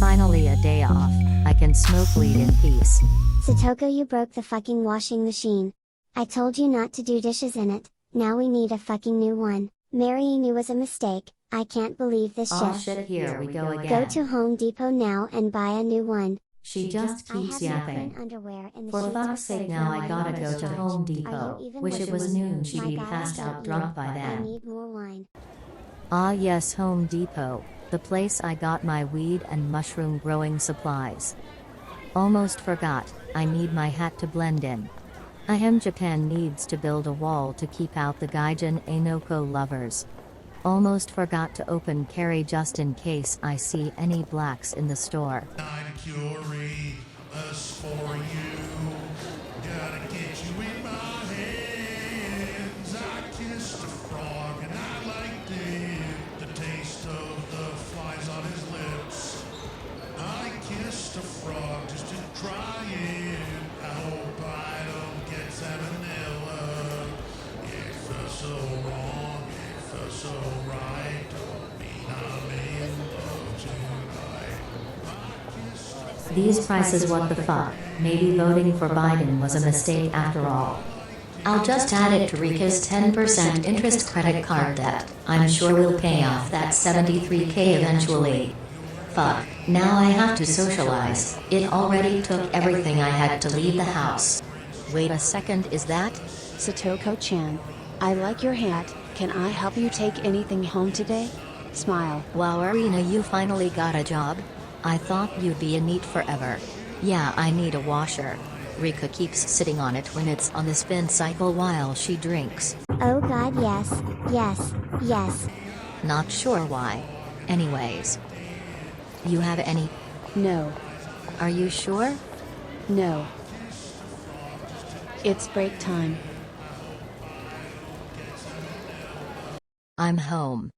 Finally a day off, I can smoke weed in peace. Satoko, you broke the fucking washing machine. I told you not to do dishes in it, now we need a fucking new one. Marrying you was a mistake, I can't believe this shit. Oh shit, here we go again. Go to Home Depot now and buy a new one. She just keeps yapping. For fuck's sake, now I gotta go to Home Depot. Wish it was noon, she'd be passed out drunk by I then. need more wine. Ah yes, Home Depot, the place I got my weed and mushroom growing supplies. Almost forgot, I need my hat to blend in. Ahem, Japan needs to build a wall to keep out the Gaijin Enoko lovers. Almost forgot to open carry just in case I see any blacks in the store. I'm curious for you. Gotta get you in my hands. I kissed a frog and I liked it. The taste of the flies on his lips. I kissed a frog just to try it. I hope I don't get salmonella. It feels so wrong, it feels so right. Don't mean I'm in love tonight. I kissed a frog. These prices, what the fuck? Maybe voting for Biden was a mistake after all. I'll just add it to Rika's 10% interest credit card debt. I'm sure we'll pay off that 73K eventually. Fuck, now I have to socialize. It already took everything I had to leave the house. Wait a second, is that? Satoko-chan, I like your hat, can I help you take anything home today? Smile. Wow, Arena, you finally got a job? I thought you'd be a neat forever. Yeah, I need a washer. Rika keeps sitting on it when it's on the spin cycle while she drinks. Oh god, yes, yes, yes. Not sure why. Anyways. You have any? No. Are you sure? No. It's break time. I'm home.